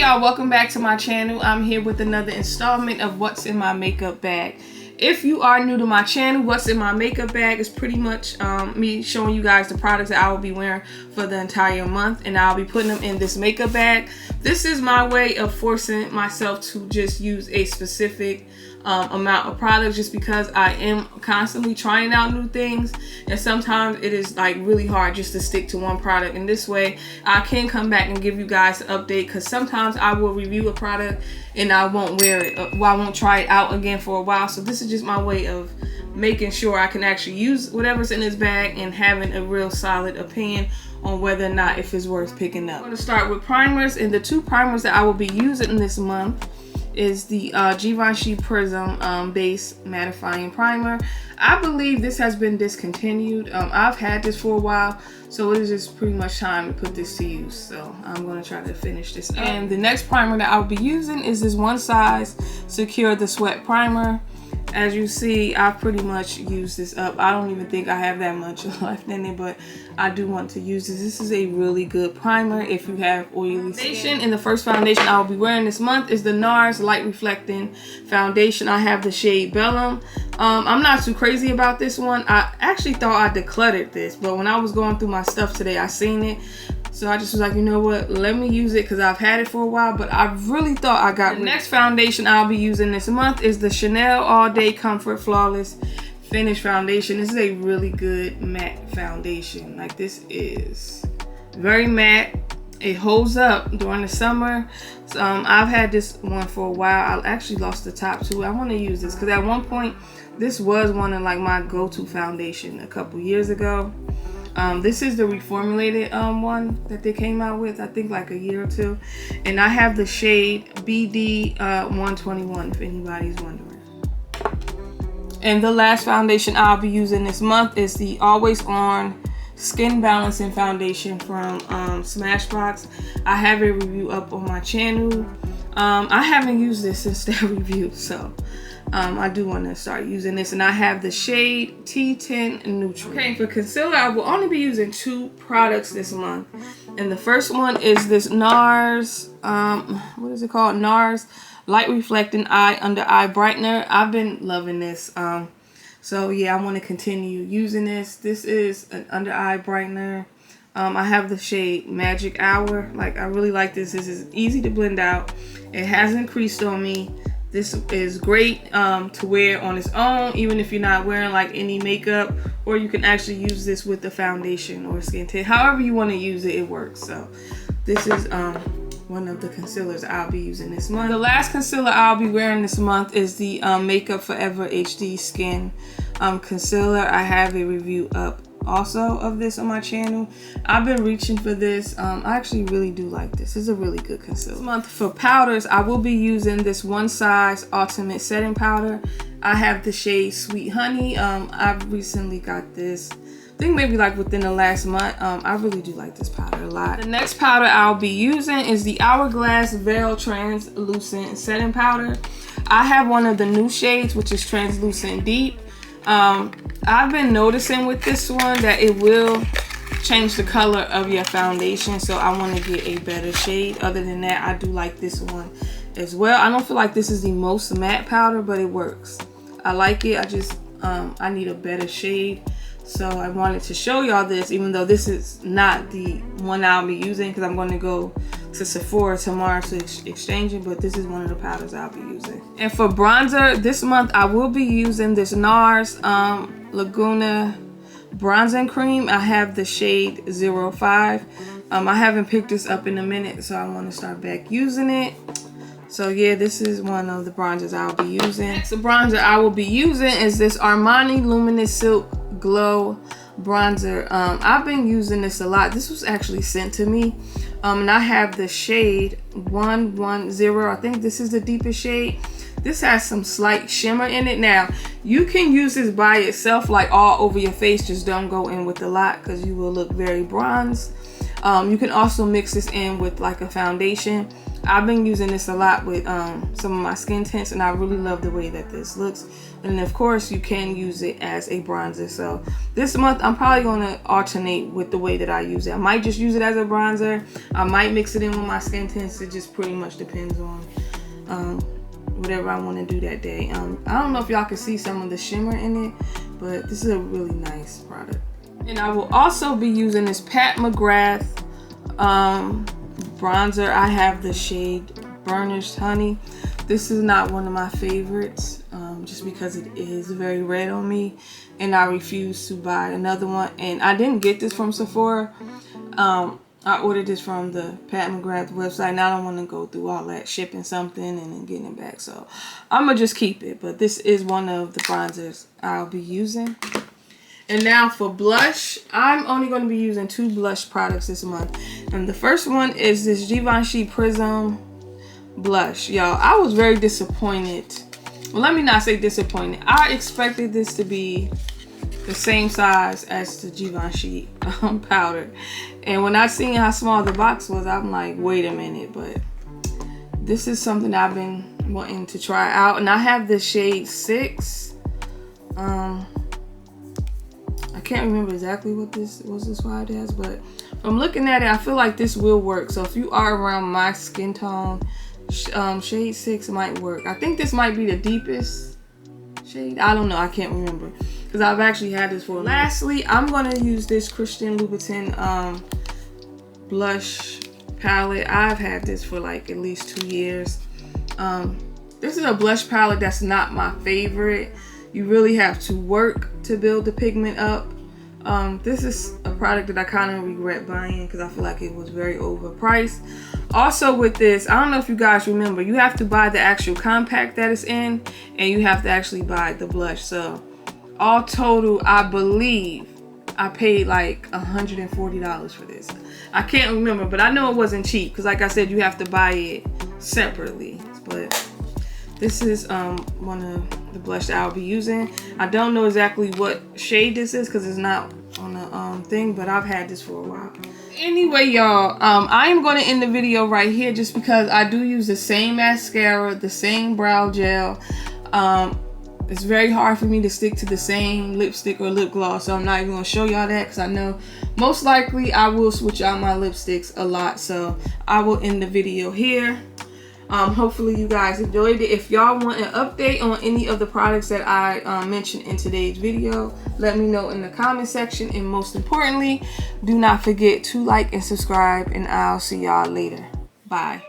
y'all, welcome back to my channel. I'm here with another installment of what's in my makeup bag. If you are new to my channel, what's in my makeup bag is pretty much me showing you guys the products that I will be wearing for the entire month, and I'll be putting them in this makeup bag. This is my way of forcing myself to just use a specific amount of products, just because I am constantly trying out new things, and sometimes it is like really hard just to stick to one product. And this way I can come back and give you guys an update, because sometimes I will review a product and I won't wear it, I won't try it out again for a while. So this is just my way of making sure I can actually use whatever's in this bag and having a real solid opinion on whether or not if it's worth picking up. I'm going to start with primers, and the two primers that I will be using this month is the Givenchy Prism Base Mattifying Primer. I believe this has been discontinued. I've had this for a while, so it is just pretty much time to put this to use. So I'm going to try to finish this up. And the next primer that I'll be using is this One Size Secure the Sweat Primer. As you see, I've pretty much used this up. I don't even think I have that much left in it, but I do want to use this. This is a really good primer if you have oily skin. And the first foundation I will be wearing this month is the Nars Light Reflecting Foundation. I have the shade Bellum. I'm not too crazy about this one. I actually thought I decluttered this, but when I was going through my stuff today, I seen it. So I just was like, you know what, let me use it, because I've had it for a while, but I really thought I got rid of it. The next foundation I'll be using this month is the Chanel All Day Comfort Flawless Finish Foundation. This is a really good matte foundation. Like, this is very matte. It holds up during the summer. So, I've had this one for a while. I actually lost the top too. I want to use this because at one point, this was one of like my go-to foundation a couple years ago. This is the reformulated one that they came out with, I think like a year or two. And I have the shade BD 121, if anybody's wondering. And the last foundation I'll be using this month is the Always On Skin Balancing Foundation from Smashbox. I have a review up on my channel. I haven't used this since that review, so I do want to start using this. And I have the shade T10 Neutral. Okay, for concealer, I will only be using two products this month. And the first one is this Nars, what is it called? Nars Light Reflecting Eye Under Eye Brightener. I've been loving this. So yeah, I want to continue using this. This is an under eye brightener. I have the shade Magic Hour. Like, I really like this. This is easy to blend out. It hasn't creased on me. This is great to wear on its own, even if you're not wearing like any makeup, or you can actually use this with the foundation or skin tint. However you want to use it, it works. So this is one of the concealers I'll be using this month. The last concealer I'll be wearing this month is the Makeup Forever HD Skin Concealer. I have a review up also of this on my channel. I've been reaching for this. I actually really do like this. It's a really good concealer. This month for powders, I will be using this One Size Ultimate Setting Powder. I have the shade Sweet Honey. I've recently got this, I think maybe like within the last month. I really do like this powder a lot. The next powder I'll be using is the Hourglass Veil Translucent Setting Powder. I have one of the new shades, which is Translucent Deep. I've been noticing with this one that it will change the color of your foundation, so I want to get a better shade. Other than that, I do like this one as well. I don't feel like this is the most matte powder, but it works. I like it. I just I need a better shade, so I wanted to show y'all this, even though this is not the one I'll be using, because I'm going to go to Sephora tomorrow to exchange it, but this is one of the powders I'll be using. And for bronzer, this month I will be using this Nars Laguna Bronzing Cream. I have the shade 05. I haven't picked this up in a minute, so I want to start back using it. So yeah, this is one of the bronzers I'll be using. Next, the bronzer I will be using is this Armani Luminous Silk Glow Bronzer. I've been using this a lot. This was actually sent to me. And I have the shade 110. I think this is the deepest shade. This has some slight shimmer in it. Now, you can use this by itself, like all over your face. Just don't go in with a lot, because you will look very bronzed. You can also mix this in with like a foundation. I've been using this a lot with some of my skin tints, and I really love the way that this looks. And of course you can use it as a bronzer. So this month I'm probably going to alternate with the way that I use it. I might just use it as a bronzer. I might mix it in with my skin tints. It just pretty much depends on whatever I want to do that day. I don't know if y'all can see some of the shimmer in it, but this is a really nice product. And I will also be using this Pat McGrath bronzer. I have the shade Burnished Honey. This is not one of my favorites, just because it is very red on me, and I refuse to buy another one. And I didn't get this from Sephora. I ordered this from the Pat McGrath website, and I don't want to go through all that shipping something and then getting it back. So I'm going to just keep it. But this is one of the bronzers I'll be using. And now for blush, I'm only going to be using 2 blush products this month. And the first one is this Givenchy Prism blush. Y'all, I was very disappointed. Well, let me not say disappointed. I expected this to be the same size as the Givenchy powder. And when I seen how small the box was, I'm like, wait a minute. But this is something I've been wanting to try out. And I have the shade 6. I can't remember exactly what this was described as, but from looking at it, I feel like this will work. So if you are around my skin tone, shade 6 might work. I think this might be the deepest shade. I don't know. I can't remember because I've actually had this for. Lastly, I'm going to use this Christian Louboutin blush palette. I've had this for like at least 2 years. This is a blush palette that's not my favorite. You really have to work to build the pigment up. This is a product that I kind of regret buying because I feel like it was very overpriced. Also with this, I don't know if you guys remember, you have to buy the actual compact that it's in, and you have to actually buy the blush. So all total, I believe I paid like $140 for this. I can't remember, but I know it wasn't cheap because like I said, you have to buy it separately. But this is one of the blush that I'll be using. I don't know exactly what shade this is because it's not on the thing, but I've had this for a while. Anyway, y'all, I am going to end the video right here just because I do use the same mascara, the same brow gel. It's very hard for me to stick to the same lipstick or lip gloss, so I'm not even going to show y'all that because I know most likely I will switch out my lipsticks a lot. So I will end the video here. Hopefully you guys enjoyed it. If y'all want an update on any of the products that I mentioned in today's video, let me know in the comment section. And most importantly, do not forget to like and subscribe, and I'll see y'all later. Bye.